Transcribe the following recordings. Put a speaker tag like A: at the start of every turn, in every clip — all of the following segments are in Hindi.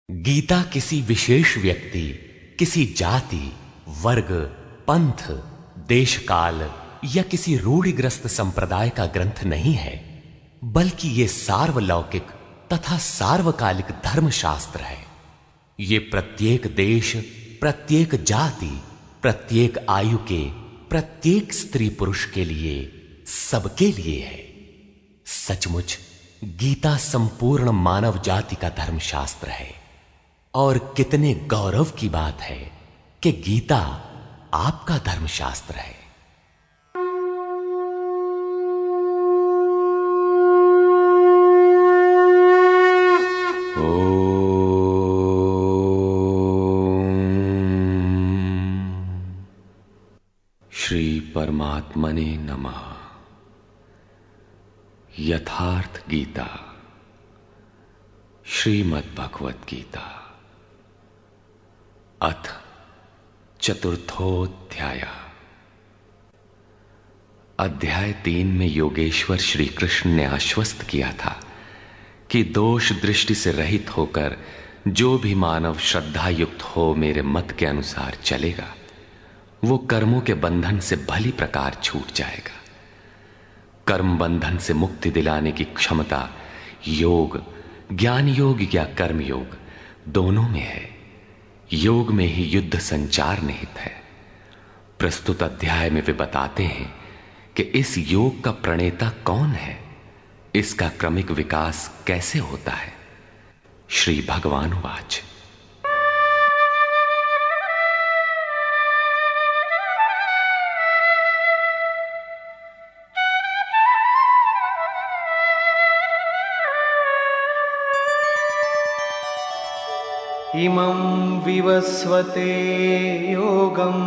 A: गीता किसी विशेष व्यक्ति, किसी जाति, वर्ग, पंथ, देश काल या किसी रूढ़िग्रस्त संप्रदाय का ग्रंथ नहीं है, बल्कि ये सार्वलौकिक तथा सार्वकालिक धर्मशास्त्र है। ये प्रत्येक देश, प्रत्येक जाति, प्रत्येक आयु के, प्रत्येक स्त्री पुरुष के लिए, सबके लिए है। सचमुच गीता संपूर्ण मानव जाति का धर्मशास्त्र है और कितने गौरव की बात है कि गीता आपका धर्मशास्त्र है। श्री परमात्मने नमः। यथार्थ गीता, श्रीमद् भगवत गीता, अथ चतुर्थोऽध्याय। अध्याय 3 में योगेश्वर श्री कृष्ण ने आश्वस्त किया था कि दोष दृष्टि से रहित होकर जो भी मानव श्रद्धा युक्त हो मेरे मत के अनुसार चलेगा, वो कर्मों के बंधन से भली प्रकार छूट जाएगा। कर्म बंधन से मुक्ति दिलाने की क्षमता योग, ज्ञान योग या कर्म योग दोनों में है। योग में ही युद्ध संचार निहित है। प्रस्तुत अध्याय में वे बताते हैं कि इस योग का प्रणेता कौन है, इसका क्रमिक विकास कैसे होता है। श्री भगवान वाच।
B: इमं विवस्वते योगं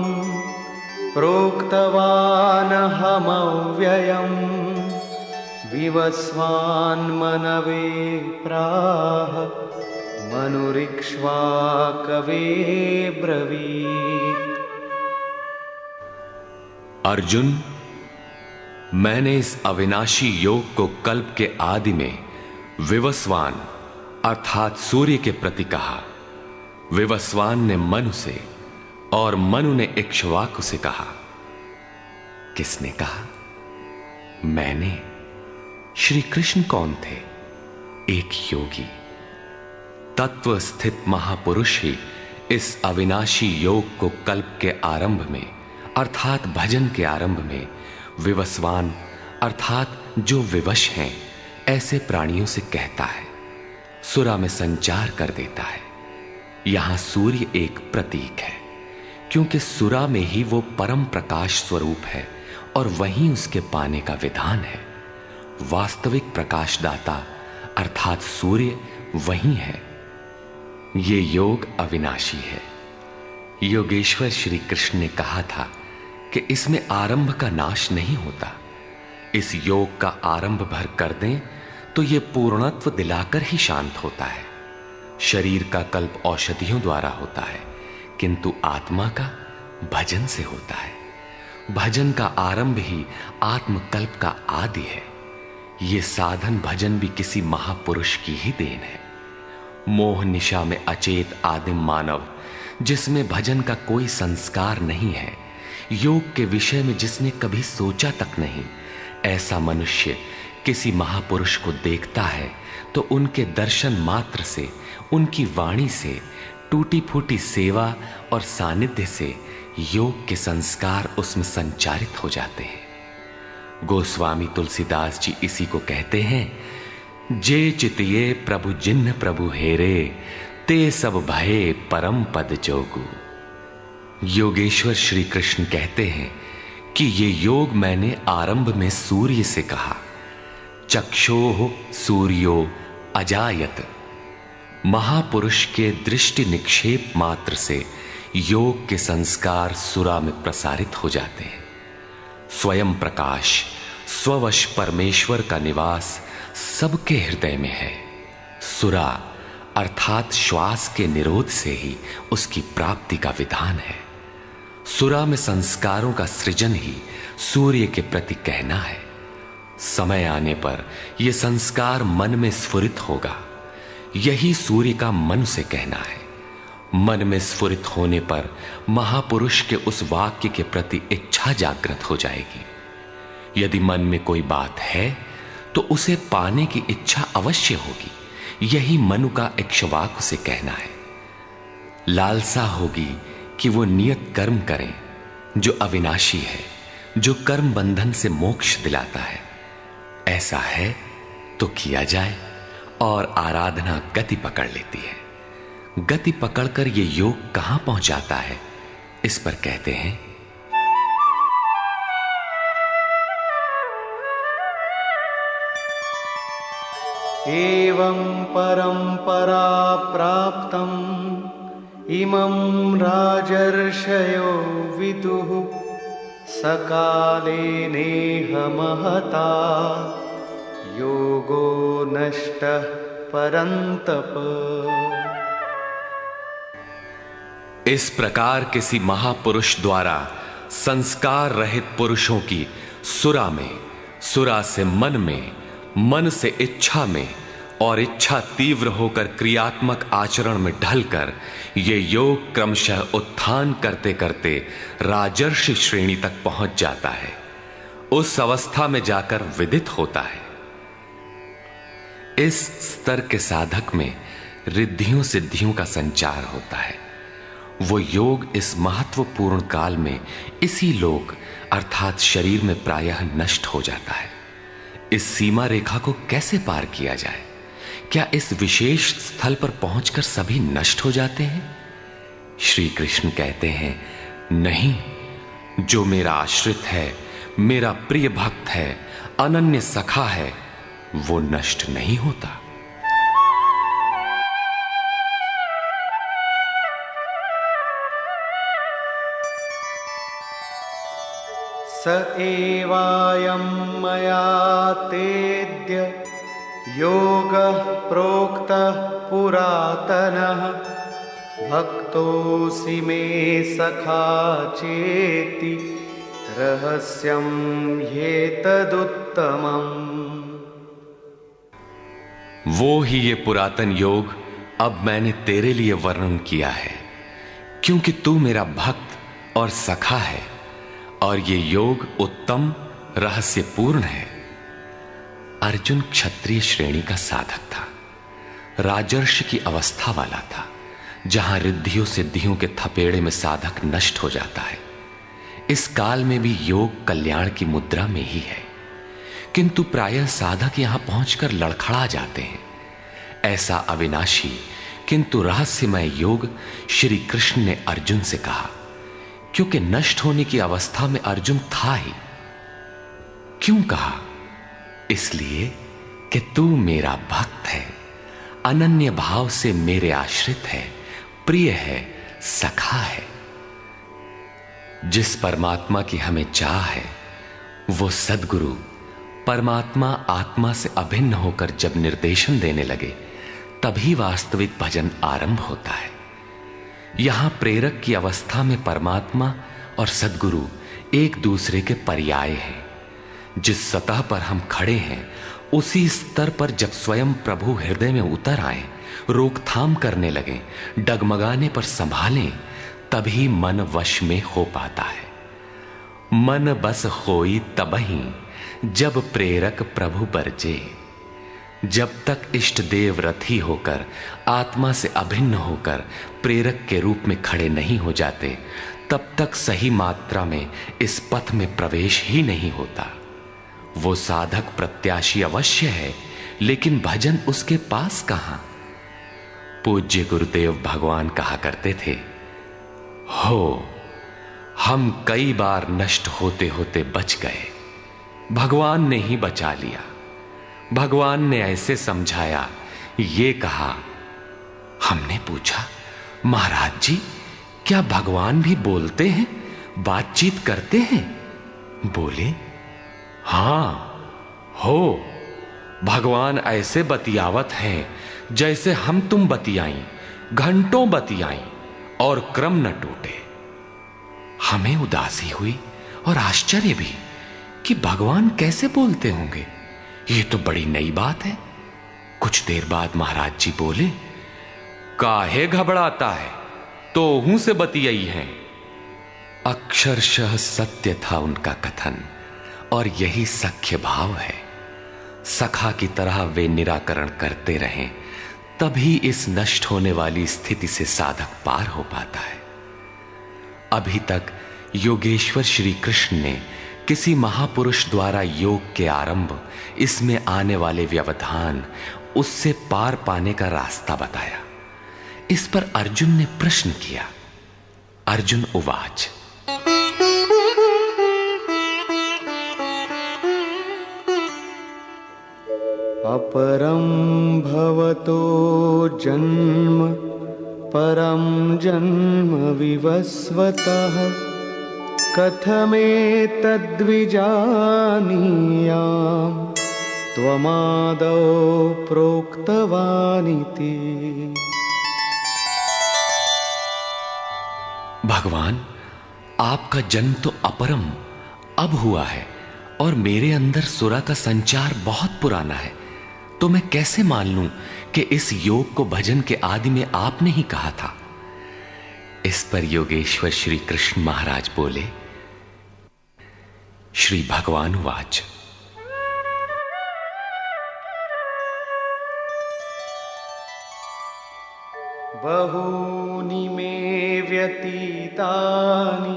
B: प्रोक्तवानहमव्ययं विवस्वान्मनवे प्राह मनुरिक्ष्वाकवे ब्रवीत्।
A: अर्जुन, मैंने इस अविनाशी योग को कल्प के आदि में विवस्वान अर्थात सूर्य के प्रति कहा। विवस्वान ने मनु से और मनु ने इक्ष्वाकु से कहा। किसने कहा? मैंने। श्री कृष्ण कौन थे? एक योगी, तत्व स्थित महापुरुष ही इस अविनाशी योग को कल्प के आरंभ में अर्थात भजन के आरंभ में विवस्वान अर्थात जो विवश हैं ऐसे प्राणियों से कहता है, सुरा में संचार कर देता है। यहां सूर्य एक प्रतीक है, क्योंकि सुरा में ही वो परम प्रकाश स्वरूप है और वहीं उसके पाने का विधान है। वास्तविक प्रकाशदाता अर्थात सूर्य वहीं है। ये योग अविनाशी है। योगेश्वर श्री कृष्ण ने कहा था कि इसमें आरंभ का नाश नहीं होता। इस योग का आरंभ भर कर दें तो ये पूर्णत्व दिलाकर ही शांत होता है। शरीर का कल्प औषधियों द्वारा होता है, किंतु आत्मा का भजन से होता है। भजन का आरंभ ही आत्मकल्प का आदि है। ये साधन भजन भी किसी महापुरुष की ही देन है। मोह निशा में अचेत आदिम मानव, जिसमें भजन का कोई संस्कार नहीं है, योग के विषय में जिसने कभी सोचा तक नहीं, ऐसा मनुष्य किसी महापुरुष को देखता है तो उनके दर्शन मात्र से, उनकी वाणी से, टूटी फूटी सेवा और सानिध्य से योग के संस्कार उसमें संचारित हो जाते हैं। गोस्वामी तुलसीदास जी इसी को कहते हैं, जे चितिये प्रभु जिन्ह प्रभु हेरे, ते सब भये परम पद जोगु। योगेश्वर श्री कृष्ण कहते हैं कि ये योग मैंने आरंभ में सूर्य से कहा। चक्षोः सूर्यो अजायत। महापुरुष के दृष्टि निक्षेप मात्र से योग के संस्कार सुरा में प्रसारित हो जाते हैं। स्वयं प्रकाश, स्ववश परमेश्वर का निवास सबके हृदय में है। सुरा अर्थात श्वास के निरोध से ही उसकी प्राप्ति का विधान है। सुरा में संस्कारों का सृजन ही सूर्य के प्रति कहना है। समय आने पर यह संस्कार मन में स्फुरित होगा। यही सूर्य का मन से कहना है। मन में स्फुरित होने पर महापुरुष के उस वाक्य के प्रति इच्छा जागृत हो जाएगी। यदि मन में कोई बात है तो उसे पाने की इच्छा अवश्य होगी। यही मनु का इक्ष्वाकु से कहना है। लालसा होगी कि वो नियत कर्म करें जो अविनाशी है, जो कर्म बंधन से मोक्ष दिलाता है। ऐसा है तो किया जाए और आराधना गति पकड़ लेती है। गति पकड़कर ये योग कहां पहुंचाता है, इस पर कहते हैं
B: एवं परंपरा प्राप्तम इमं राजर्षयो विदुः सकाले नेह महता योगो नष्टः परंतप।
A: इस प्रकार किसी महापुरुष द्वारा संस्कार रहित पुरुषों की सुरा में, सुरा से मन में, मन से इच्छा में और इच्छा तीव्र होकर क्रियात्मक आचरण में ढलकर ये योग क्रमशः उत्थान करते करते राजर्षि श्रेणी तक पहुंच जाता है। उस अवस्था में जाकर विदित होता है। इस स्तर के साधक में रिद्धियों सिद्धियों का संचार होता है। वो योग इस महत्वपूर्ण काल में इसी लोक अर्थात शरीर में प्रायः नष्ट हो जाता है। इस सीमा रेखा को कैसे पार किया जाए? क्या इस विशेष स्थल पर पहुंचकर सभी नष्ट हो जाते हैं? श्री कृष्ण कहते हैं, नहीं, जो मेरा आश्रित है, मेरा प्रिय भक्त है, अनन्य सखा है, वो नष्ट नहीं होता।
B: स एवायं मया तेद्य योगः प्रोक्तः पुरातनः भक्तोऽसि मे सखा चेति रहस्यं ह्येतदुत्तमम्।
A: वो ही ये पुरातन योग अब मैंने तेरे लिए वर्णन किया है, क्योंकि तू मेरा भक्त और सखा है और ये योग उत्तम रहस्यपूर्ण है। अर्जुन क्षत्रिय श्रेणी का साधक था, राजर्षि की अवस्था वाला था, जहां रिद्धियों सिद्धियों के थपेड़े में साधक नष्ट हो जाता है। इस काल में भी योग कल्याण की मुद्रा में ही है, किंतु प्रायः साधक यहां पहुंचकर लड़खड़ा जाते हैं। ऐसा अविनाशी किंतु रहस्यमय योग श्री कृष्ण ने अर्जुन से कहा, क्योंकि नष्ट होने की अवस्था में अर्जुन था ही। क्यों कहा? इसलिए कि तू मेरा भक्त है, अनन्य भाव से मेरे आश्रित है, प्रिय है, सखा है। जिस परमात्मा की हमें चाह है, वो सद्गुरु परमात्मा आत्मा से अभिन्न होकर जब निर्देशन देने लगे, तभी वास्तविक भजन आरंभ होता है। यहां प्रेरक की अवस्था में परमात्मा और सद्गुरु एक दूसरे के पर्याय हैं। जिस सतह पर हम खड़े हैं, उसी स्तर पर जब स्वयं प्रभु हृदय में उतर आए, रोकथाम करने लगे, डगमगाने पर संभालें, तभी मन वश में हो पाता है। मन बस होई तबही जब प्रेरक प्रभु बरजे। जब तक इष्ट देव रथी होकर आत्मा से अभिन्न होकर प्रेरक के रूप में खड़े नहीं हो जाते, तब तक सही मात्रा में इस पथ में प्रवेश ही नहीं होता। वो साधक प्रत्याशी अवश्य है, लेकिन भजन उसके पास कहां? पूज्य गुरुदेव भगवान कहा करते थे, हो हम कई बार नष्ट होते होते बच गए, भगवान ने ही बचा लिया। भगवान ने ऐसे समझाया, ये कहा। हमने पूछा, महाराज जी, क्या भगवान भी बोलते हैं, बातचीत करते हैं? बोले, हां, हो, भगवान ऐसे बतियावत हैं जैसे हम तुम बतियाई, घंटों बतियाई और क्रम न टूटे। हमें उदासी हुई और आश्चर्य भी कि भगवान कैसे बोलते होंगे, ये तो बड़ी नई बात है। कुछ देर बाद महाराज जी बोले, काहे घबराता है, तो हूं से बतियाई हैं। अक्षरशः सत्य था उनका कथन, और यही सख्य भाव है। सखा की तरह वे निराकरण करते रहें, तभी इस नष्ट होने वाली स्थिति से साधक पार हो पाता है। अभी तक योगेश्वर श्री कृष्ण ने किसी महापुरुष द्वारा योग के आरंभ, इसमें आने वाले व्यवधान, उससे पार पाने का रास्ता बताया। इस पर अर्जुन ने प्रश्न किया। अर्जुन उवाच,
B: अपरं भवतो जन्म परं जन्म विवस्वतः कथमेतद्विजानीयाम् त्वमादौ प्रोक्तवानिति।
A: भगवान, आपका जन्म तो अपरम अब हुआ है, और मेरे अंदर सुरा का संचार बहुत पुराना है, तो मैं कैसे मान लूं कि इस योग को भजन के आदि में आपने ही कहा था। इस पर योगेश्वर श्री कृष्ण महाराज बोले। श्री भगवान वाच,
B: बहूनि मे व्यतीतानि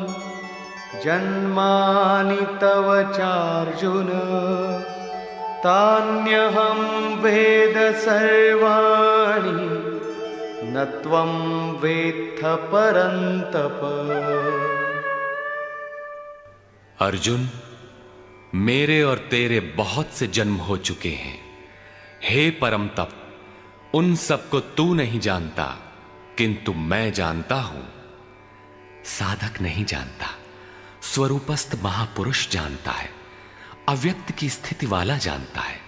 B: जन्मानि तव चार्जुन तान्यहं वेद सर्वाणि न त्वं वेत्थ परन्तप।
A: अर्जुन, मेरे और तेरे बहुत से जन्म हो चुके हैं। हे परम तप, उन सबको तू नहीं जानता, किंतु मैं जानता हूं। साधक नहीं जानता, स्वरूपस्थ महापुरुष जानता है, अव्यक्त की स्थिति वाला जानता है।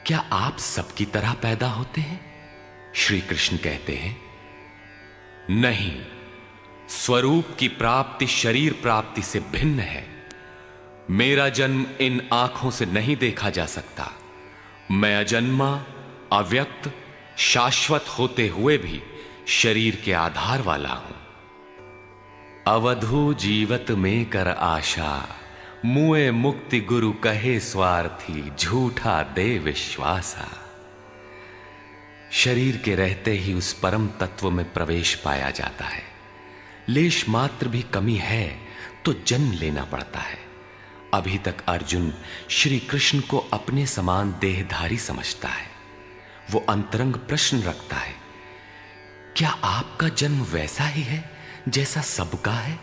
A: क्या आप सबकी तरह पैदा होते हैं? श्री कृष्ण कहते हैं, नहीं, स्वरूप की प्राप्ति शरीर प्राप्ति से भिन्न है। मेरा जन्म इन आंखों से नहीं देखा जा सकता। मैं अजन्मा, अव्यक्त, शाश्वत होते हुए भी शरीर के आधार वाला हूं। अवधू जीवत में कर आशा, मुए मुक्ति गुरु कहे स्वार्थी, झूठा दे विश्वासा। शरीर के रहते ही उस परम तत्व में प्रवेश पाया जाता है। लेश मात्र भी कमी है तो जन्म लेना पड़ता है। अभी तक अर्जुन श्री कृष्ण को अपने समान देहधारी समझता है। वो अंतरंग प्रश्न रखता है, क्या आपका जन्म वैसा ही है जैसा सबका है?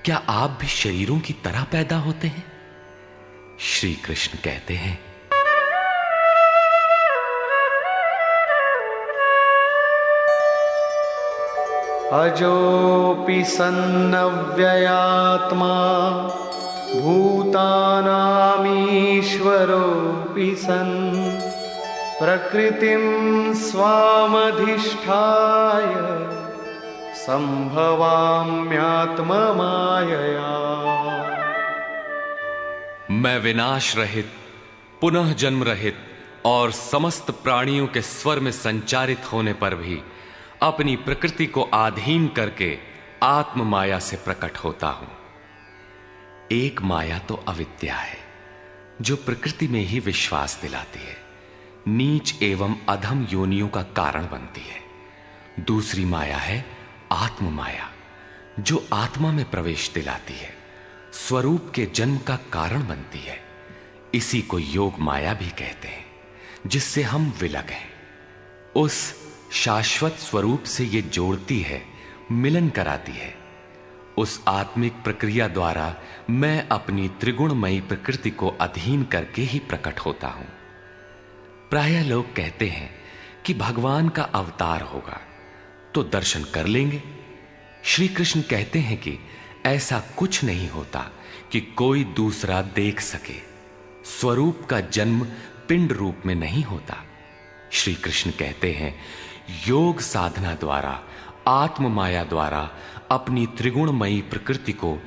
A: क्या आप भी शरीरों की तरह पैदा होते हैं? श्री कृष्ण कहते हैं,
B: अजोऽपि सन्नव्ययात्मा भूतानामीश्वरोऽपि सन् प्रकृतिं स्वामधिष्ठाय संभवाम्यात्ममायया।
A: मैं विनाश रहित, पुनः जन्म रहित और समस्त प्राणियों के स्वर में संचारित होने पर भी अपनी प्रकृति को अधीन करके आत्म माया से प्रकट होता हूं। एक माया तो अविद्या है, जो प्रकृति में ही विश्वास दिलाती है, नीच एवं अधम योनियों का कारण बनती है। दूसरी माया है आत्म माया, जो आत्मा में प्रवेश दिलाती है, स्वरूप के जन्म का कारण बनती है। इसी को योग माया भी कहते हैं, जिससे हम विलग हैं। उस शाश्वत स्वरूप से ये जोड़ती है, मिलन कराती है। उस आत्मिक प्रक्रिया द्वारा मैं अपनी त्रिगुणमयी प्रकृति को अधीन करके ही प्रकट होता हूं। प्रायः लोग कहते हैं कि भगवान का अवतार होगा तो दर्शन कर लेंगे। श्री कृष्ण कहते हैं कि ऐसा कुछ नहीं होता कि कोई दूसरा देख सके। स्वरूप का जन्म पिंड रूप में नहीं होता। श्री कृष्ण कहते हैं, योग साधना द्वारा, आत्म माया द्वारा अपनी त्रिगुणमयी प्रकृति को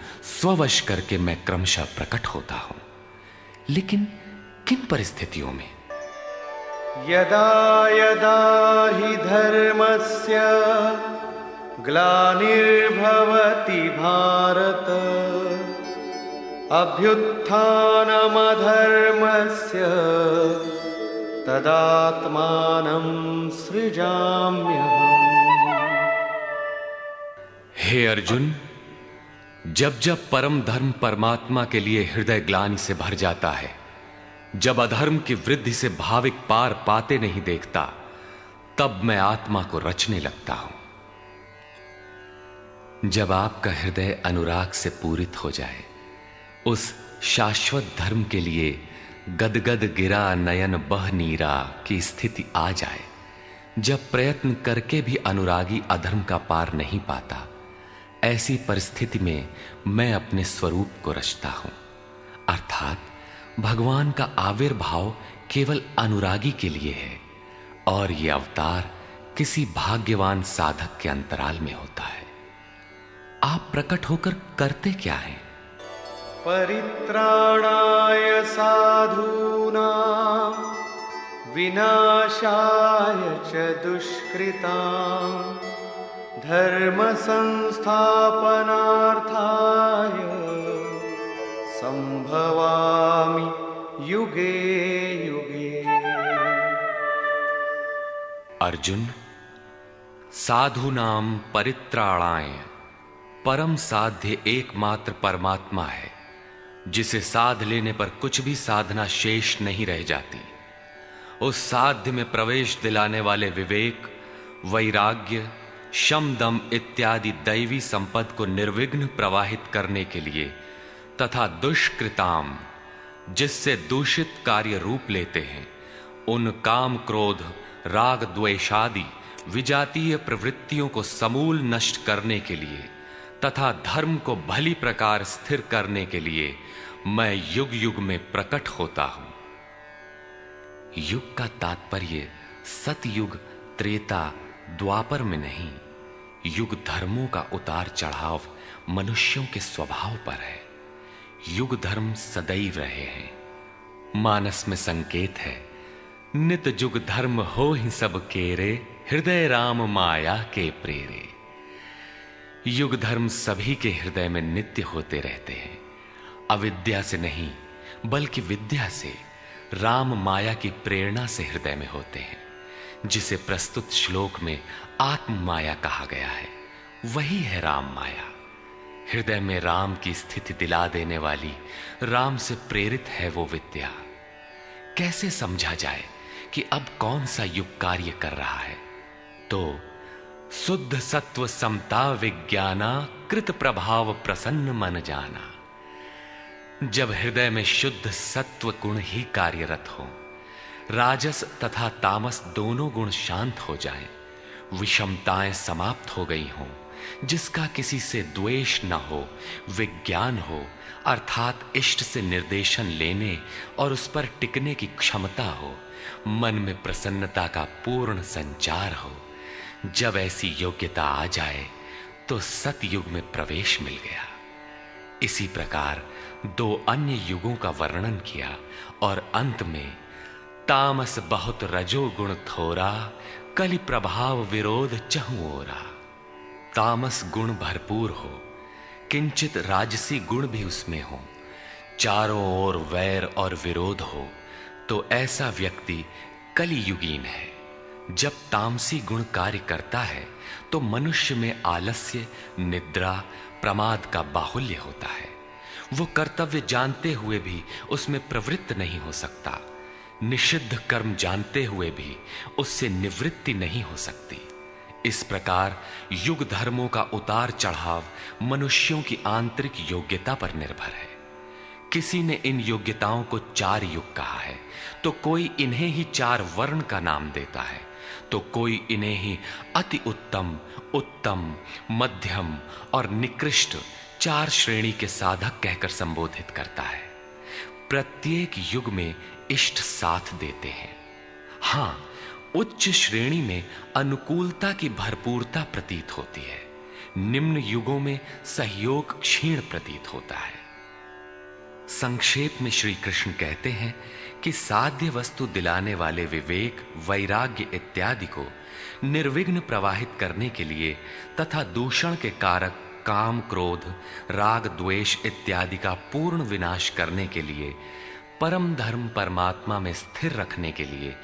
A: स्ववश करके मैं क्रमशः प्रकट होता हूं। लेकिन किन परिस्थितियों में?
B: यदा यदा हि धर्मस्य ग्लानिर्भवति भारत अभ्युत्थानमधर्मस्य तदात्मानं सृजाम्यहम्।
A: हे अर्जुन, जब जब परम धर्म परमात्मा के लिए हृदय ग्लानि से भर जाता है, जब अधर्म की वृद्धि से भाविक पार पाते नहीं देखता, तब मैं आत्मा को रचने लगता हूं। जब आपका हृदय अनुराग से पूरित हो जाए, उस शाश्वत धर्म के लिए गदगद गिरा नयन बह नीरा की स्थिति आ जाए, जब प्रयत्न करके भी अनुरागी अधर्म का पार नहीं पाता, ऐसी परिस्थिति में मैं अपने स्वरूप को रचता हूं। अर्थात भगवान का आविर्भाव केवल अनुरागी के लिए है और यह अवतार किसी भाग्यवान साधक के अंतराल में होता है। आप प्रकट होकर करते क्या हैं?
B: परित्राणाय साधूनां विनाशाय च दुष्कृतां धर्म संस्थापनार्थाय संभवामि युगे युगे।
A: अर्जुन, साधूनां परित्राणाय परम साध्य एकमात्र परमात्मा है, जिसे साध लेने पर कुछ भी साधना शेष नहीं रह जाती। उस साध्य में प्रवेश दिलाने वाले विवेक, वैराग्य, शम दम इत्यादि दैवी संपद को निर्विघ्न प्रवाहित करने के लिए तथा दुष्कृताम, जिससे दूषित कार्य रूप लेते हैं, उन काम क्रोध राग द्वेषादि विजातीय प्रवृत्तियों को समूल नष्ट करने के लिए तथा धर्म को भली प्रकार स्थिर करने के लिए मैं युग युग में प्रकट होता हूं। युग का तात्पर्य सतयुग, त्रेता, द्वापर में नहीं। युग धर्मों का उतार चढ़ाव मनुष्यों के स्वभाव पर है। युग धर्म सदैव रहे हैं। मानस में संकेत है, नित जुग धर्म हो ही सब केरे, हृदय राम माया के प्रेरे। युग धर्म सभी के हृदय में नित्य होते रहते हैं। अविद्या से नहीं बल्कि विद्या से, राम माया की प्रेरणा से हृदय में होते हैं, जिसे प्रस्तुत श्लोक में आत्म माया कहा गया है। वही है राम माया। हृदय में राम की स्थिति दिला देने वाली, राम से प्रेरित है वो विद्या। कैसे समझा जाए कि अब कौन सा युग कार्य कर रहा है? तो शुद्ध सत्व समता विज्ञाना, कृत प्रभाव प्रसन्न मन जाना। जब हृदय में शुद्ध सत्व गुण ही कार्यरत हो, राजस तथा तामस दोनों गुण शांत हो जाएं, विषमताएं समाप्त हो गई हों, जिसका किसी से द्वेष न हो, विज्ञान हो, अर्थात इष्ट से निर्देशन लेने और उस पर टिकने की क्षमता हो, मन में प्रसन्नता का पूर्ण संचार हो, जब ऐसी योग्यता आ जाए तो सतयुग में प्रवेश मिल गया। इसी प्रकार दो अन्य युगों का वर्णन किया और अंत में तामस बहुत रजो गुण थोरा, कलि प्रभाव विरोध चहुं ओरा। तामस गुण भरपूर हो, किंचित राजसी गुण भी उसमें हो, चारों ओर वैर और विरोध हो, तो ऐसा व्यक्ति कलियुगीन है। जब तामसी गुण कार्य करता है तो मनुष्य में आलस्य, निद्रा, प्रमाद का बाहुल्य होता है। वो कर्तव्य जानते हुए भी उसमें प्रवृत्त नहीं हो सकता। निषिद्ध कर्म जानते हुए भी उससे निवृत्ति नहीं हो सकती। इस प्रकार युग धर्मों का उतार चढ़ाव मनुष्यों की आंतरिक योग्यता पर निर्भर है। किसी ने इन योग्यताओं को 4 युग कहा है, तो कोई इन्हें ही 4 वर्ण का नाम देता है, तो कोई इन्हें ही अति उत्तम, उत्तम, मध्यम और निकृष्ट 4 श्रेणी के साधक कहकर संबोधित करता है। प्रत्येक युग में इष्ट साथ देते हैं। हां, उच्च श्रेणी में अनुकूलता की भरपूरता प्रतीत होती है, निम्न युगों में सहयोग क्षीण प्रतीत होता है। संक्षेप में श्री कृष्ण कहते हैं कि साध्य वस्तु दिलाने वाले विवेक, वैराग्य इत्यादि को निर्विघ्न प्रवाहित करने के लिए तथा दूषण के कारक काम, क्रोध, राग, द्वेष इत्यादि का पूर्ण विनाश करने के लिए, परम धर्म परमात्मा में स्थिर रखने के लिए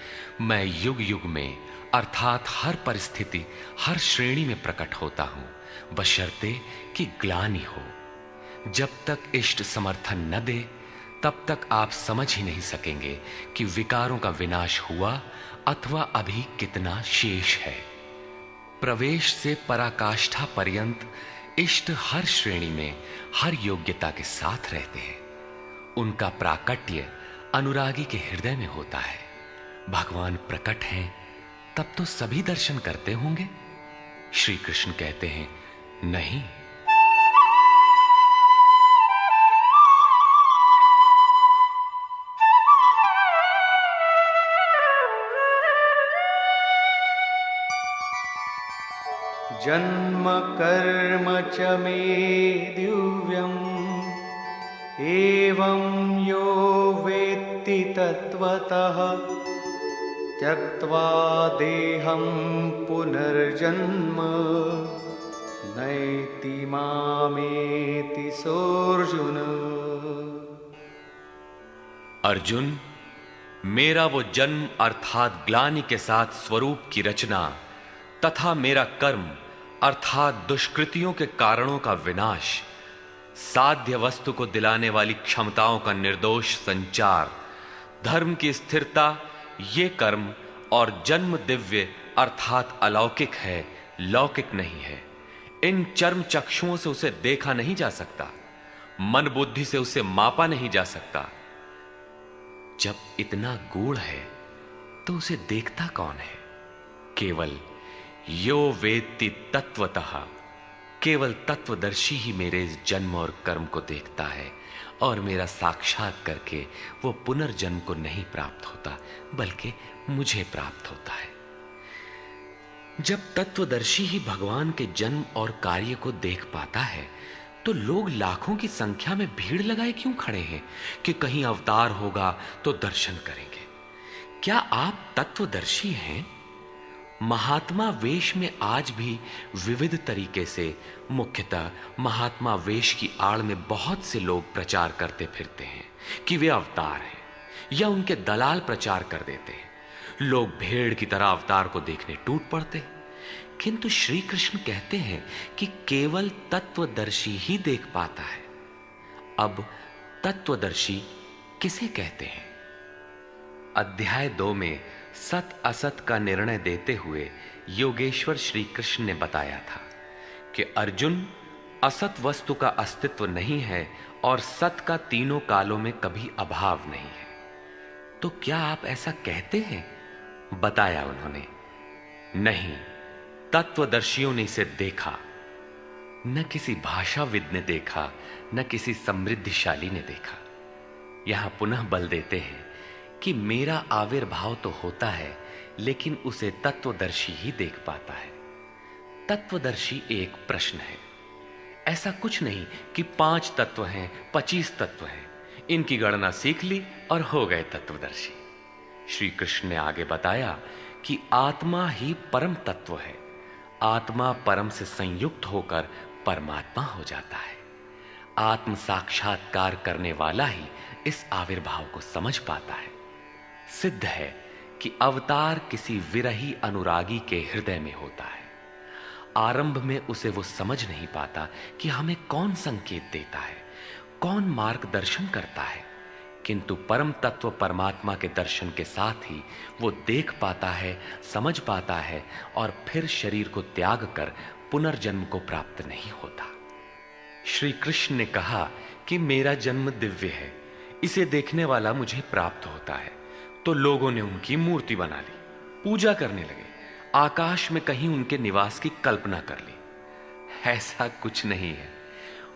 A: मैं युग युग में अर्थात हर परिस्थिति, हर श्रेणी में प्रकट होता हूं, बशर्ते कि ग्लानि हो। जब तक इष्ट समर्थन न दे तब तक आप समझ ही नहीं सकेंगे कि विकारों का विनाश हुआ अथवा अभी कितना शेष है। प्रवेश से पराकाष्ठा पर्यंत इष्ट हर श्रेणी में, हर योग्यता के साथ रहते हैं। उनका प्राकट्य अनुरागी के हृदय में होता है। भगवान प्रकट हैं तब तो सभी दर्शन करते होंगे। श्री कृष्ण कहते हैं, नहीं,
B: जन्म कर्म च मे दिव्यम् एवं यो वेत्ति तत्त्वतः त्यक्त्वा देहं पुनर्जन्म नैति मामेति सोऽर्जुन।
A: अर्जुन, मेरा वो जन्म अर्थात ग्लानि के साथ स्वरूप की रचना तथा मेरा कर्म अर्थात दुष्कृतियों के कारणों का विनाश, साध्य वस्तु को दिलाने वाली क्षमताओं का निर्दोष संचार, धर्म की स्थिरता, ये कर्म और जन्म दिव्य अर्थात अलौकिक है, लौकिक नहीं है। इन चर्म चक्षुओं से उसे देखा नहीं जा सकता, मन बुद्धि से उसे मापा नहीं जा सकता। जब इतना गूढ़ है तो उसे देखता कौन है? केवल यो वेत्ति तत्वतः, केवल तत्वदर्शी ही मेरे इस जन्म और कर्म को देखता है और मेरा साक्षात करके वो पुनर्जन्म को नहीं प्राप्त होता बल्कि मुझे प्राप्त होता है। जब तत्वदर्शी ही भगवान के जन्म और कार्य को देख पाता है तो लोग लाखों की संख्या में भीड़ लगाए क्यों खड़े हैं कि कहीं अवतार होगा तो दर्शन करेंगे? क्या आप तत्वदर्शी हैं? महात्मा वेश में आज भी विविध तरीके से, मुख्यतः महात्मा वेश की आड़ में बहुत से लोग प्रचार करते फिरते हैं कि वे अवतार हैं, या उनके दलाल प्रचार कर देते हैं। लोग भेड़ की तरह अवतार को देखने टूट पड़ते हैं। किंतु श्री कृष्ण कहते हैं कि केवल तत्वदर्शी ही देख पाता है। अब तत्वदर्शी किसे कहते हैं? अध्याय 2 में सत असत का निर्णय देते हुए योगेश्वर श्री कृष्ण ने बताया था कि अर्जुन, असत वस्तु का अस्तित्व नहीं है और सत का तीनों कालों में कभी अभाव नहीं है। तो क्या आप ऐसा कहते हैं? बताया उन्होंने, नहीं, तत्वदर्शियों ने इसे देखा। न किसी भाषाविद ने देखा, न किसी समृद्धिशाली ने देखा। यहां पुनः बल देते हैं कि मेरा आविर्भाव तो होता है लेकिन उसे तत्वदर्शी ही देख पाता है। तत्वदर्शी एक प्रश्न है। ऐसा कुछ नहीं कि 5 तत्व हैं, 25 तत्व हैं, इनकी गणना सीख ली और हो गए तत्वदर्शी। श्री कृष्ण ने आगे बताया कि आत्मा ही परम तत्व है। आत्मा परम से संयुक्त होकर परमात्मा हो जाता है। आत्म साक्षात्कार करने वाला ही इस आविर्भाव को समझ पाता है। सिद्ध है कि अवतार किसी विरही अनुरागी के हृदय में होता है। आरंभ में उसे वो समझ नहीं पाता कि हमें कौन संकेत देता है, कौन मार्गदर्शन करता है, किंतु परम तत्व परमात्मा के दर्शन के साथ ही वो देख पाता है, समझ पाता है और फिर शरीर को त्याग कर पुनर्जन्म को प्राप्त नहीं होता। श्री कृष्ण ने कहा कि मेरा जन्म दिव्य है, इसे देखने वाला मुझे प्राप्त होता है। तो लोगों ने उनकी मूर्ति बना ली, पूजा करने लगे, आकाश में कहीं उनके निवास की कल्पना कर ली। ऐसा कुछ नहीं है।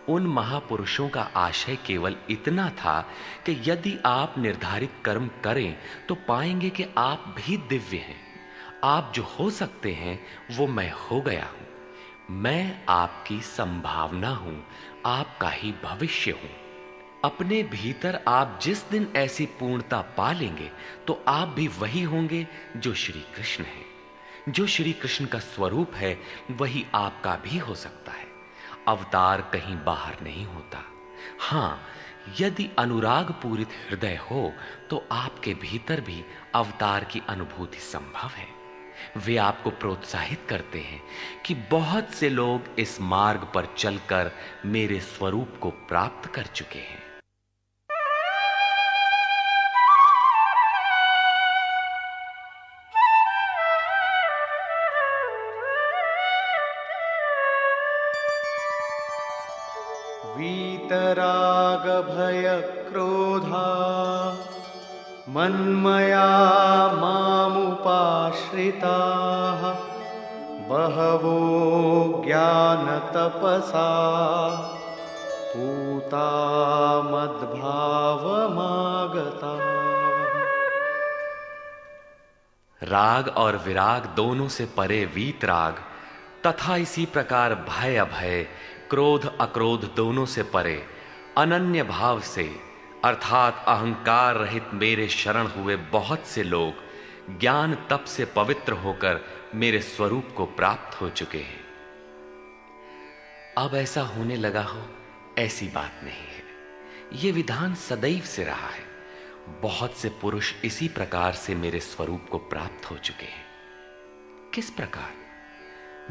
A: उन महापुरुषों का आशय केवल इतना था कि यदि आप निर्धारित कर्म करें तो पाएंगे कि आप भी दिव्य हैं। आप जो हो सकते हैं वो मैं हो गया हूं। मैं आपकी संभावना हूं, आपका ही भविष्य हूं। अपने भीतर आप जिस दिन ऐसी पूर्णता पा लेंगे तो आप भी वही होंगे जो श्री कृष्ण है। जो श्री कृष्ण का स्वरूप है वही आपका भी हो सकता है। अवतार कहीं बाहर नहीं होता। हां, यदि अनुराग पूरित हृदय हो तो आपके भीतर भी अवतार की अनुभूति संभव है। वे आपको प्रोत्साहित करते हैं कि बहुत से लोग इस मार्ग पर चलकर मेरे स्वरूप को प्राप्त कर चुके हैं।
B: वीतराग भय क्रोधा मन्मया मामुपाश्रिताः बहवो ज्ञानतपसा पूता मद्भावमागता।
A: राग और विराग दोनों से परे वीतराग तथा इसी प्रकार भय अभय, क्रोध अक्रोध दोनों से परे अनन्य भाव से अर्थात अहंकार रहित मेरे शरण हुए बहुत से लोग ज्ञान तप से पवित्र होकर मेरे स्वरूप को प्राप्त हो चुके हैं। अब ऐसा होने लगा हो ऐसी बात नहीं है। यह विधान सदैव से रहा है। बहुत से पुरुष इसी प्रकार से मेरे स्वरूप को प्राप्त हो चुके हैं। किस प्रकार?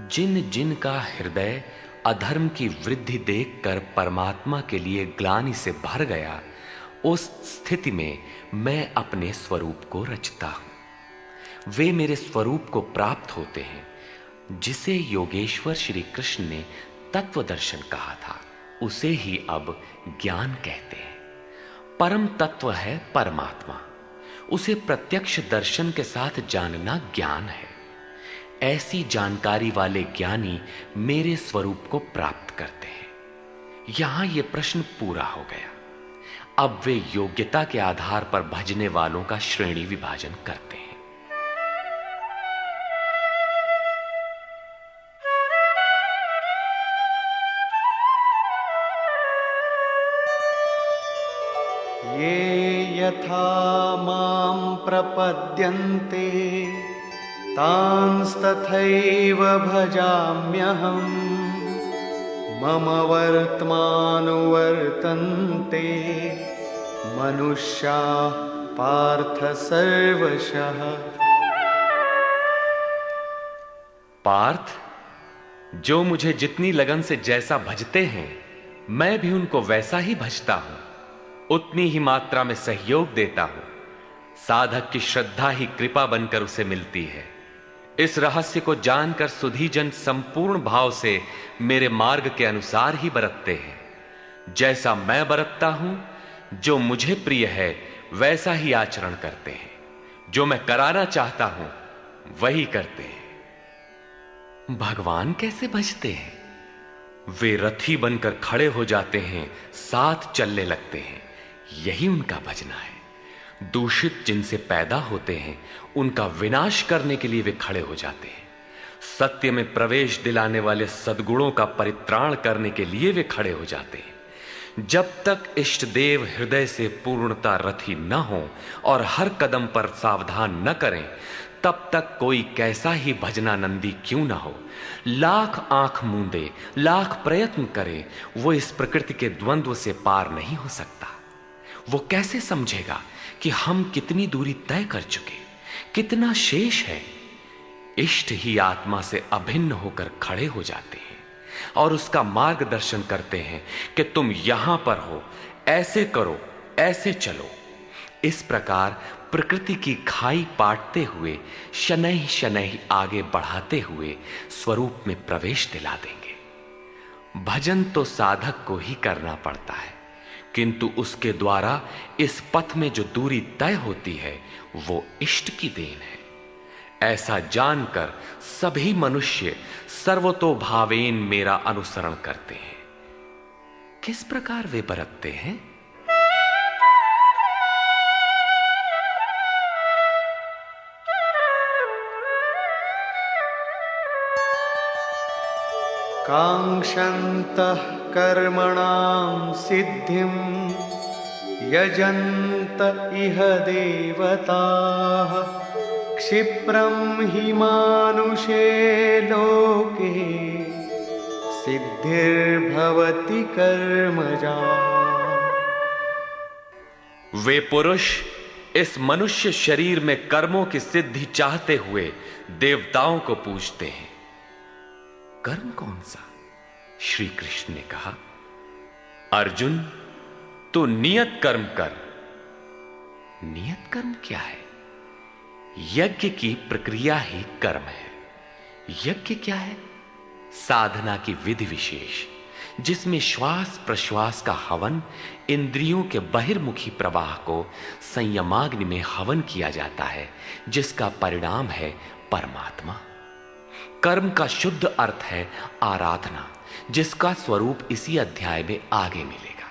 A: जिन जिन का हृदय अधर्म की वृद्धि देखकर परमात्मा के लिए ग्लानि से भर गया, उस स्थिति में मैं अपने स्वरूप को रचता हूं। वे मेरे स्वरूप को प्राप्त होते हैं, जिसे योगेश्वर श्री कृष्ण ने तत्व दर्शन कहा था, उसे ही अब ज्ञान कहते हैं। परम तत्व है परमात्मा, उसे प्रत्यक्ष दर्शन के साथ जानना ज्ञान है। ऐसी जानकारी वाले ज्ञानी मेरे स्वरूप को प्राप्त करते हैं। यहां यह प्रश्न पूरा हो गया। अब वे योग्यता के आधार पर भजने वालों का श्रेणी विभाजन करते हैं।
B: ये यथा मां प्रपद्यन्ते तांस्तथैव भजाम्यहम् मम वर्त्मानुवर्तन्ते मनुष्याः पार्थ सर्वशः।
A: पार्थ, जो मुझे जितनी लगन से जैसा भजते हैं, मैं भी उनको वैसा ही भजता हूं, उतनी ही मात्रा में सहयोग देता हूं। साधक की श्रद्धा ही कृपा बनकर उसे मिलती है। इस रहस्य को जानकर सुधीजन संपूर्ण भाव से मेरे मार्ग के अनुसार ही बरतते हैं। जैसा मैं बरतता हूं, जो मुझे प्रिय है वैसा ही आचरण करते हैं। जो मैं कराना चाहता हूं वही करते हैं। भगवान कैसे भजते हैं? वे रथी बनकर खड़े हो जाते हैं, साथ चलने लगते हैं। यही उनका भजना है। दूषित जिनसे पैदा होते हैं, उनका विनाश करने के लिए वे खड़े हो जाते हैं। सत्य में प्रवेश दिलाने वाले सद्गुणों का परित्राण करने के लिए वे खड़े हो जाते हैं। जब तक इष्ट देव हृदय से पूर्णता रथी न हो और हर कदम पर सावधान न करें, तब तक कोई कैसा ही भजनानंदी क्यों ना हो, लाख आंख मूंदे, लाख प्रयत्न करे, वो इस प्रकृति के द्वंद्व से पार नहीं हो सकता। वो कैसे समझेगा कि हम कितनी दूरी तय कर चुके, कितना शेष है। इष्ट ही आत्मा से अभिन्न होकर खड़े हो जाते हैं और उसका मार्गदर्शन करते हैं कि तुम यहां पर हो, ऐसे करो, ऐसे चलो। इस प्रकार प्रकृति की खाई पाटते हुए, शनैः शनैः आगे बढ़ाते हुए स्वरूप में प्रवेश दिला देंगे। भजन तो साधक को ही करना पड़ता है, किंतु उसके द्वारा इस पथ में जो दूरी तय होती है वो इष्ट की देन है। ऐसा जानकर सभी मनुष्य सर्वतोभावेन मेरा अनुसरण करते हैं। किस प्रकार वे बरतते हैं?
B: कांक्षन्तः कर्मणां सिद्धिं यजन्त इह देवताः क्षिप्रं हि मानुषे लोके सिद्धिर्भवति कर्मजा।
A: वे पुरुष इस मनुष्य शरीर में कर्मों की सिद्धि चाहते हुए देवताओं को पूजते हैं। कर्म कौन सा? श्री कृष्ण ने कहा, अर्जुन तू नियत कर्म कर। नियत कर्म क्या है? यज्ञ की प्रक्रिया ही कर्म है। यज्ञ क्या है? साधना की विधि विशेष, जिसमें श्वास प्रश्वास का हवन, इंद्रियों के बहिर्मुखी प्रवाह को संयमाग्नि में हवन किया जाता है, जिसका परिणाम है परमात्मा। कर्म का शुद्ध अर्थ है आराधना, जिसका स्वरूप इसी अध्याय में आगे मिलेगा।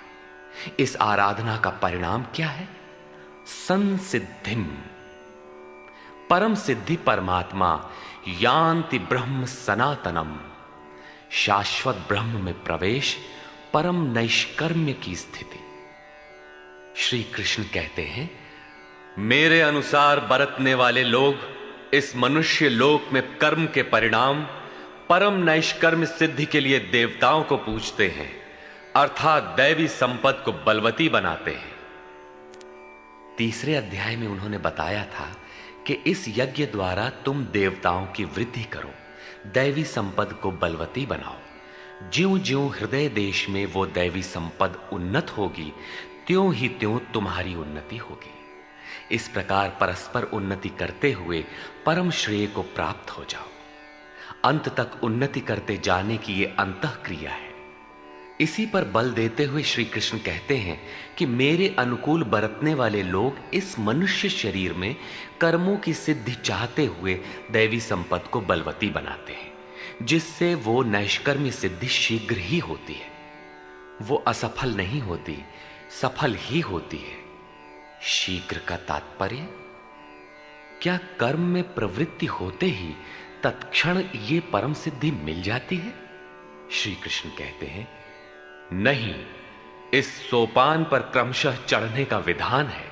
A: इस आराधना का परिणाम क्या है? संसिद्धिम, परम सिद्धि परमात्मा, यान्ति ब्रह्म सनातनम, शाश्वत ब्रह्म में प्रवेश, परम नैष्कर्म्य की स्थिति। श्री कृष्ण कहते हैं, मेरे अनुसार बरतने वाले लोग इस मनुष्य लोक में कर्म के परिणाम परम नैष्कर्म्य सिद्धि के लिए देवताओं को पूजते हैं, अर्थात दैवी संपद को बलवती बनाते हैं। तीसरे अध्याय में उन्होंने बताया था कि इस यज्ञ द्वारा तुम देवताओं की वृद्धि करो, दैवी संपद को बलवती बनाओ। ज्यों ज्यों हृदय देश में वो दैवी संपद उन्नत होगी, त्यों ही त्यों तुम्हारी उन्नति होगी। इस प्रकार परस्पर उन्नति करते हुए परम श्रेय को प्राप्त हो जाओ। अंत तक उन्नति करते जाने की ये अंतःक्रिया है। इसी पर बल देते हुए श्री कृष्ण कहते हैं कि मेरे अनुकूल बरतने वाले लोग इस मनुष्य शरीर में कर्मों की सिद्धि चाहते हुए दैवी संपद को बलवती बनाते हैं, जिससे वो नैष्कर्म्य सिद्धि शीघ्र ही होती है। वो असफल नहीं होती, सफल ही होती है। शीघ्र का तात्पर्य क्या कर्म में प्रवृत्ति होते ही तत्क्षण ये परम सिद्धि मिल जाती है? श्री कृष्ण कहते हैं, नहीं, इस सोपान पर क्रमशः चढ़ने का विधान है।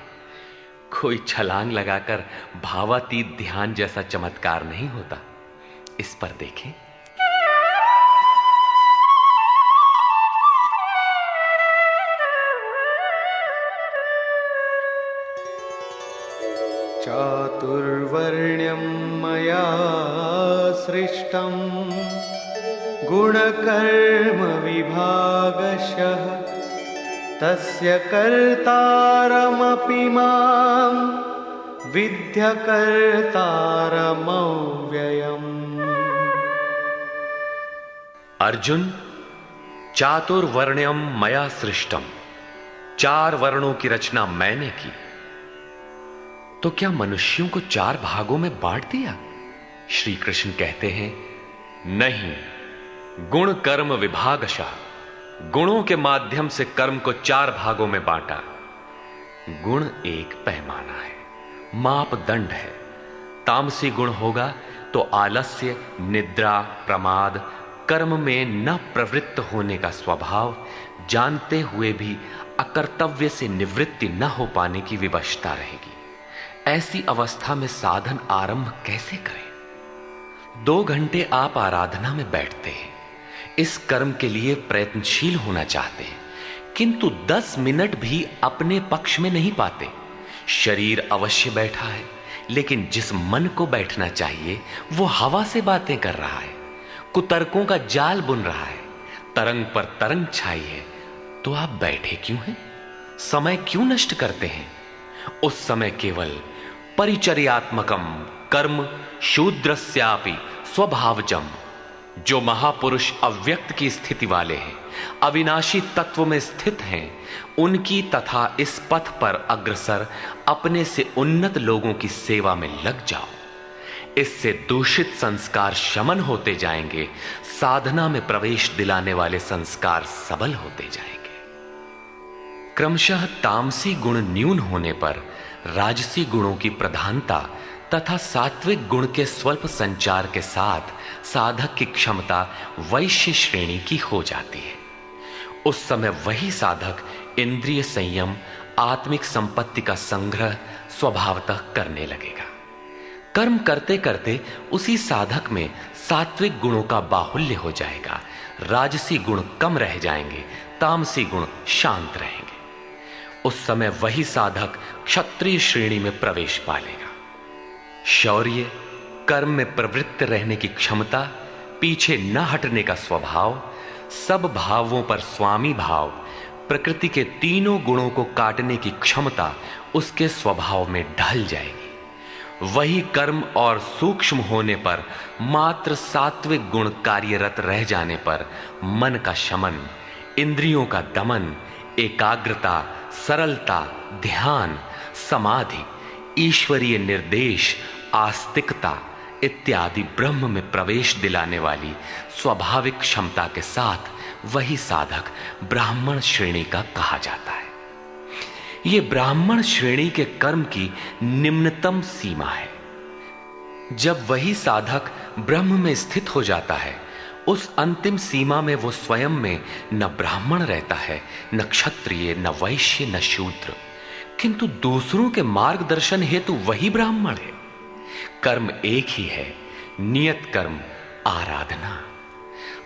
A: कोई छलांग लगाकर भावातीत ध्यान जैसा चमत्कार नहीं होता। इस पर देखें।
B: चातुर्वर्ण्यं मया सृष्टं गुणकर्म विभागशः तस्य कर्तारमपि मां विद्य कर्तारमव्ययम्।
A: अर्जुन, चातुर्वर्ण्यम मया सृष्टम, 4 वर्णों की रचना मैंने की। तो क्या मनुष्यों को 4 भागों में बांट दिया? श्री कृष्ण कहते हैं, नहीं, गुण कर्म विभागशः, गुणों के माध्यम से कर्म को 4 भागों में बांटा। गुण एक पैमाना है, मापदंड है। तामसी गुण होगा तो आलस्य, निद्रा, प्रमाद, कर्म में न प्रवृत्त होने का स्वभाव, जानते हुए भी अकर्तव्य से निवृत्ति न हो पाने की विवशता रहेगी। ऐसी अवस्था में साधन आरंभ कैसे करें? 2 घंटे आप आराधना में बैठते हैं, इस कर्म के लिए प्रयत्नशील होना चाहते हैं, किंतु 10 मिनट भी अपने पक्ष में नहीं पाते। शरीर अवश्य बैठा है, लेकिन जिस मन को बैठना चाहिए वो हवा से बातें कर रहा है, कुतर्कों का जाल बुन रहा है, तरंग पर तरंग छाई है। तो आप बैठे क्यों हैं? समय क्यों नष्ट करते हैं? उस समय केवल परिचर्यात्मकम कर्म शूद्रस्यापि स्वभावजम, जो महापुरुष अव्यक्त की स्थिति वाले हैं, अविनाशी तत्व में स्थित हैं, उनकी तथा इस पथ पर अग्रसर अपने से उन्नत लोगों की सेवा में लग जाओ। इससे दूषित संस्कार शमन होते जाएंगे, साधना में प्रवेश दिलाने वाले संस्कार सबल होते जाएंगे। क्रमशः तामसी गुण न्यून होने पर राजसी गुणों की प्रधानता तथा सात्विक गुण के स्वल्प संचार के साथ साधक की क्षमता वैश्य श्रेणी की हो जाती है। उस समय वही साधक इंद्रिय संयम, आत्मिक संपत्ति का संग्रह स्वभावतः करने लगेगा। कर्म करते करते उसी साधक में सात्विक गुणों का बाहुल्य हो जाएगा, राजसी गुण कम रह जाएंगे, तामसी गुण शांत रहेंगे। उस समय वही साधक क्षत्रिय श्रेणी में प्रवेश पालेगा। शौर्य, कर्म में प्रवृत्त रहने की क्षमता, पीछे न हटने का स्वभाव, सब भावों पर स्वामी भाव, प्रकृति के तीनों गुणों को काटने की क्षमता उसके स्वभाव में ढल जाएगी। वही कर्म और सूक्ष्म होने पर मात्र सात्विक गुण कार्यरत रह जाने पर मन का शमन, इंद्रियों का दमन, एकाग्रता, सरलता, ध्यान, समाधि, ईश्वरीय निर्देश, आस्तिकता इत्यादि ब्रह्म में प्रवेश दिलाने वाली स्वाभाविक क्षमता के साथ वही साधक ब्राह्मण श्रेणी का कहा जाता है। यह ब्राह्मण श्रेणी के कर्म की निम्नतम सीमा है। जब वही साधक ब्रह्म में स्थित हो जाता है, उस अंतिम सीमा में वो स्वयं में न ब्राह्मण रहता है, न क्षत्रिय, न वैश्य, न शूद्र, किंतु दूसरों के मार्गदर्शन हेतु वही ब्राह्मण है। कर्म एक ही है, नियत कर्म आराधना।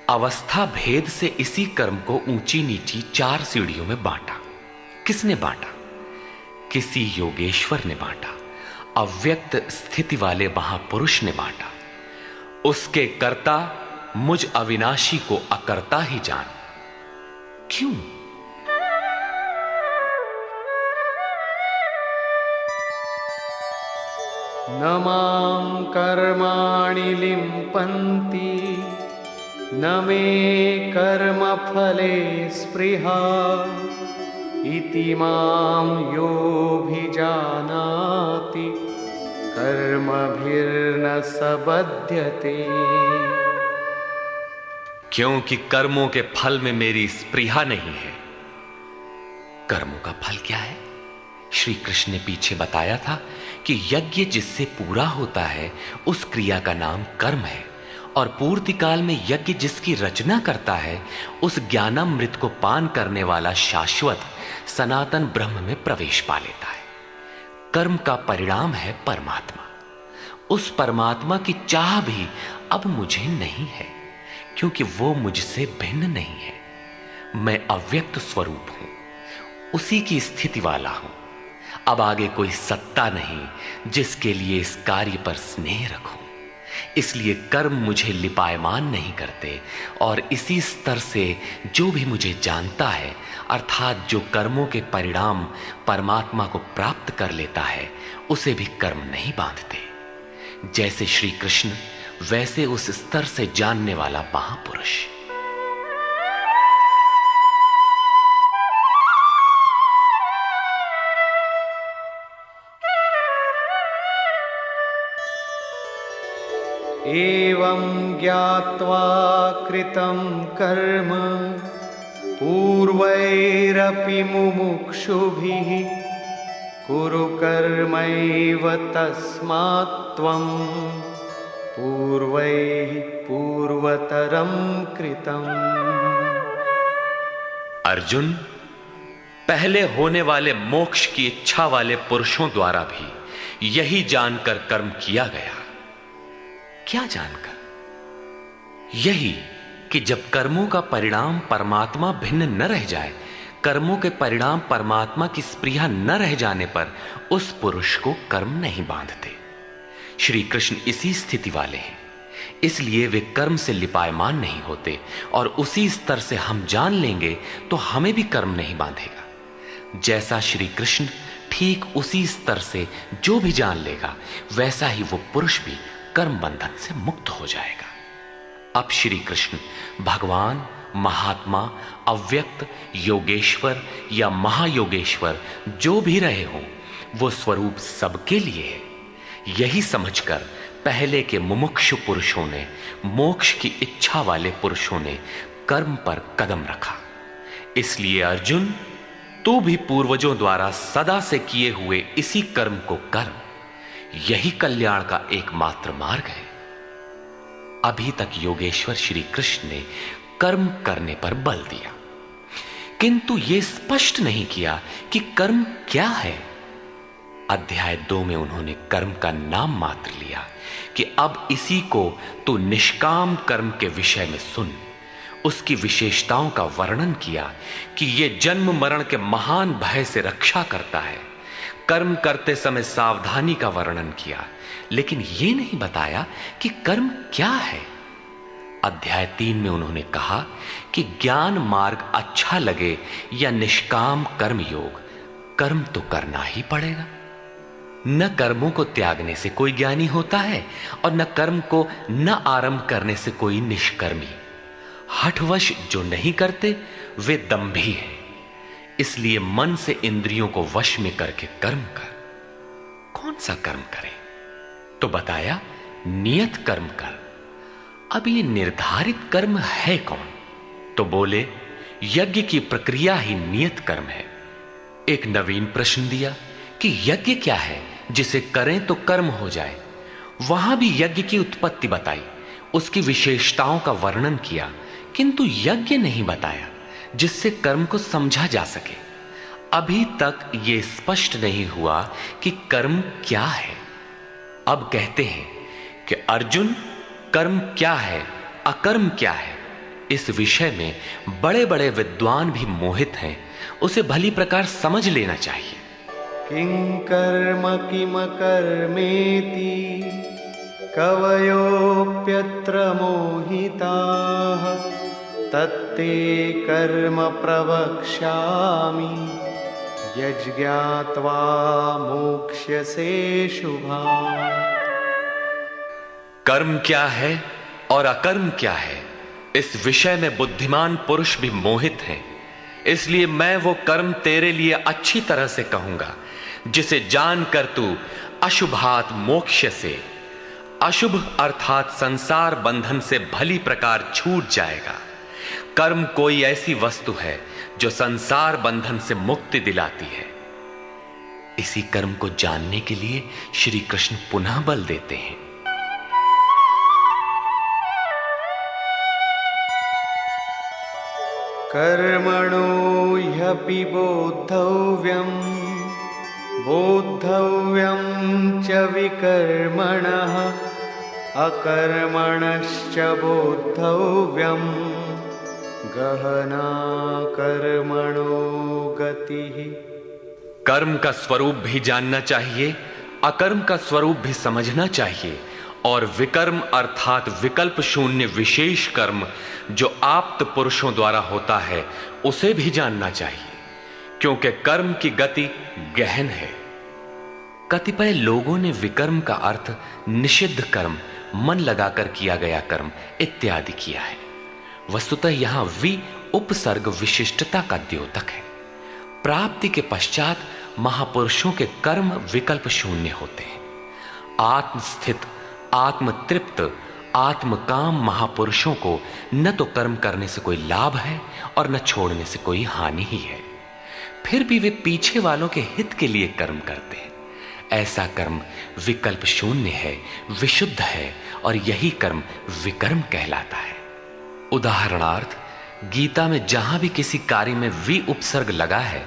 A: अवस्था भेद से इसी कर्म को ऊंची नीची 4 सीढ़ियों में बांटा। किसने बांटा? किसी योगेश्वर ने बांटा, अव्यक्त स्थिति वाले महापुरुष ने बांटा। उसके कर्ता मुझ अविनाशी को अकर्ता ही जान। क्यों?
B: न मां कर्माणि लिम्पन्ति न मे कर्मफले स्पृहा इति मां योऽभिजानाति कर्मभिर्न स बध्यते।
A: क्योंकि कर्मों के फल में मेरी स्पृहा नहीं है। कर्मों का फल क्या है? श्री कृष्ण ने पीछे बताया था कि यज्ञ जिससे पूरा होता है उस क्रिया का नाम कर्म है, और पूर्ति काल में यज्ञ जिसकी रचना करता है उस ज्ञानामृत को पान करने वाला शाश्वत सनातन ब्रह्म में प्रवेश पा लेता है। कर्म का परिणाम है परमात्मा। उस परमात्मा की चाह भी अब मुझे नहीं है, क्योंकि वो मुझसे भिन्न नहीं है। मैं अव्यक्त स्वरूप हूं, उसी की स्थिति वाला हूं। अब आगे कोई सत्ता नहीं जिसके लिए इस कार्य पर स्नेह रखूं। इसलिए कर्म मुझे लिपायमान नहीं करते, और इसी स्तर से जो भी मुझे जानता है, अर्थात जो कर्मों के परिणाम परमात्मा को प्राप्त कर लेता है, उसे भी कर्म नहीं बांधते। जैसे श्री कृष्ण, वैसे उस स्तर से जानने वाला महापुरुष।
B: एवं ज्ञात्वा कृतं कर्म पूर्वैरपि मुमुक्षुभिः कुरु कर्मैव तस्मात् त्वं पूर्वैः पूर्वतरं कृतम्।
A: अर्जुन, पहले होने वाले मोक्ष की इच्छा वाले पुरुषों द्वारा भी यही जानकर कर्म किया गया। क्या जानकर? यही कि जब कर्मों का परिणाम परमात्मा भिन्न न रह जाए, कर्मों के परिणाम परमात्मा की स्पृहा न रह जाने पर उस पुरुष को कर्म नहीं बांधते। श्री कृष्ण इसी स्थिति वाले हैं, इसलिए वे कर्म से लिपायमान नहीं होते, और उसी स्तर से हम जान लेंगे तो हमें भी कर्म नहीं बांधेगा। जैसा श्री कृष्ण, ठीक उसी स्तर से जो भी जान लेगा, वैसा ही वो पुरुष भी कर्म बंधन से मुक्त हो जाएगा। अब श्री कृष्ण भगवान, महात्मा, अव्यक्त, योगेश्वर या महायोगेश्वर जो भी रहे हों, वो स्वरूप सबके लिए है। यही समझकर पहले के मुमुक्षु पुरुषों ने, मोक्ष की इच्छा वाले पुरुषों ने कर्म पर कदम रखा। इसलिए अर्जुन, तू भी पूर्वजों द्वारा सदा से किए हुए इसी कर्म को कर। यही कल्याण का एकमात्र मार्ग है। अभी तक योगेश्वर श्री कृष्ण ने कर्म करने पर बल दिया, किंतु यह स्पष्ट नहीं किया कि कर्म क्या है। अध्याय 2 में उन्होंने कर्म का नाम मात्र लिया कि अब इसी को तो निष्काम कर्म के विषय में सुन। उसकी विशेषताओं का वर्णन किया कि यह जन्म मरण के महान भय से रक्षा करता है। कर्म करते समय सावधानी का वर्णन किया, लेकिन यह नहीं बताया कि कर्म क्या है। अध्याय 3 में उन्होंने कहा कि ज्ञान मार्ग अच्छा लगे या निष्काम कर्म योग, कर्म तो करना ही पड़ेगा। न कर्मों को त्यागने से कोई ज्ञानी होता है और न कर्म को न आरंभ करने से कोई निष्कर्मी। हठवश जो नहीं करते वे दंभी हैं। इसलिए मन से इंद्रियों को वश में करके कर्म कर। कौन सा कर्म करे? तो बताया नियत कर्म कर। अब ये निर्धारित कर्म है कौन? तो बोले यज्ञ की प्रक्रिया ही नियत कर्म है। एक नवीन प्रश्न दिया कि यज्ञ क्या है जिसे करें तो कर्म हो जाए। वहां भी यज्ञ की उत्पत्ति बताई, उसकी विशेषताओं का वर्णन किया, किंतु यज्ञ नहीं बताया जिससे कर्म को समझा जा सके। अभी तक यह स्पष्ट नहीं हुआ कि कर्म क्या है। अब कहते हैं कि अर्जुन, कर्म क्या है, अकर्म क्या है, इस विषय में बड़े बड़े विद्वान भी मोहित हैं। उसे भली प्रकार समझ लेना चाहिए।
B: किं कर्म किम कर्मेति कवयोप्यत्र मोहिताः तत्ते कर्म प्रवक्ष्यामि यज्ञात्वा मोक्ष्यसे शुभात्।
A: कर्म क्या है और अकर्म क्या है, इस विषय में बुद्धिमान पुरुष भी मोहित हैं। इसलिए मैं वो कर्म तेरे लिए अच्छी तरह से कहूंगा जिसे जानकर तू अशुभात मोक्ष से, अशुभ अर्थात संसार बंधन से भली प्रकार छूट जाएगा। कर्म कोई ऐसी वस्तु है जो संसार बंधन से मुक्ति दिलाती है। इसी कर्म को जानने के लिए श्री कृष्ण पुनः बल देते हैं।
B: कर्मणो ह्यपि बोद्धव्यम् बोद्धव्यं च विकर्मणः अकर्मणश्च बोद्धव्यं गहना कर्मणो गतिः।
A: कर्म का स्वरूप भी जानना चाहिए, अकर्म का स्वरूप भी समझना चाहिए, और विकर्म अर्थात विकल्प शून्य विशेष कर्म जो आप्त पुरुषों द्वारा होता है उसे भी जानना चाहिए, क्योंकि कर्म की गति गहन है। कतिपय लोगों ने विकर्म का अर्थ निषिद्ध कर्म, मन लगाकर किया गया कर्म इत्यादि किया है। वस्तुतः यहां वि उपसर्ग विशिष्टता का द्योतक है। प्राप्ति के पश्चात महापुरुषों के कर्म विकल्प शून्य होते हैं। आत्मस्थित, आत्मतृप्त, आत्मकाम महापुरुषों को न तो कर्म करने से कोई लाभ है और न छोड़ने से कोई हानि ही है। फिर भी वे पीछे वालों के हित के लिए कर्म करते हैं। ऐसा कर्म विकल्प शून्य है, विशुद्ध है, और यही कर्म विकर्म कहलाता है। उदाहरणार्थ, गीता में जहां भी किसी कार्य में वि उपसर्ग लगा है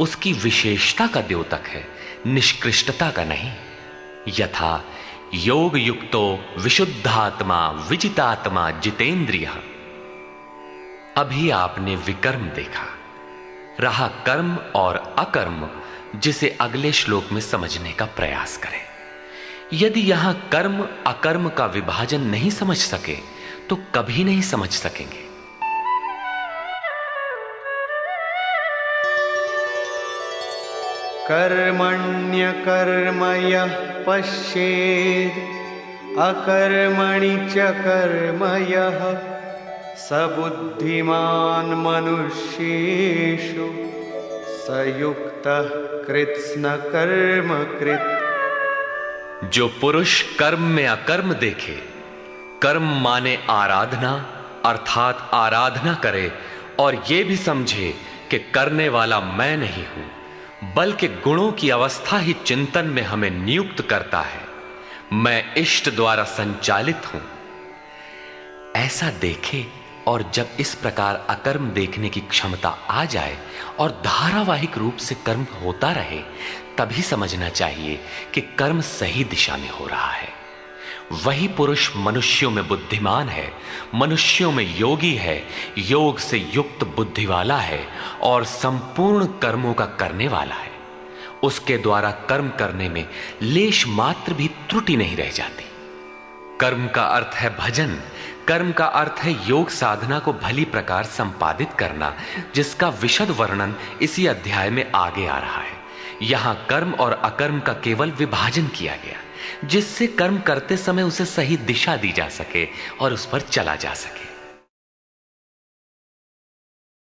A: उसकी विशेषता का द्योतक है, निष्कृष्टता का नहीं। यथा योग युक्तो विशुद्धात्मा विजितात्मा जितेंद्रिय। अभी आपने विकर्म देखा, रहा कर्म और अकर्म, जिसे अगले श्लोक में समझने का प्रयास करें। यदि यहां कर्म अकर्म का विभाजन नहीं समझ सके तो कभी नहीं समझ सकेंगे।
B: कर्मण्यकर्म यः पश्येत् अकर्मणि च कर्म यः स बुद्धिमान् मनुष्येषु स युक्तः कृत्स्न कर्म कृत्।
A: जो पुरुष कर्म में अकर्म देखे, कर्म माने आराधना अर्थात आराधना करे, और यह भी समझे कि करने वाला मैं नहीं हूं बल्कि गुणों की अवस्था ही चिंतन में हमें नियुक्त करता है, मैं इष्ट द्वारा संचालित हूं, ऐसा देखे और जब इस प्रकार अकर्म देखने की क्षमता आ जाए और धारावाहिक रूप से कर्म होता रहे, तभी समझना चाहिए कि कर्म सही दिशा में हो रहा है। वही पुरुष मनुष्यों में बुद्धिमान है, मनुष्यों में योगी है, योग से युक्त बुद्धि वाला है और संपूर्ण कर्मों का करने वाला है। उसके द्वारा कर्म करने में लेश मात्र भी त्रुटि नहीं रह जाती। कर्म का अर्थ है भजन, कर्म का अर्थ है योग साधना को भली प्रकार संपादित करना, जिसका विशद वर्णन इसी अध्याय में आगे आ रहा है। यहां कर्म और अकर्म का केवल विभाजन किया गया, जिससे कर्म करते समय उसे सही दिशा दी जा सके और उस पर चला जा सके।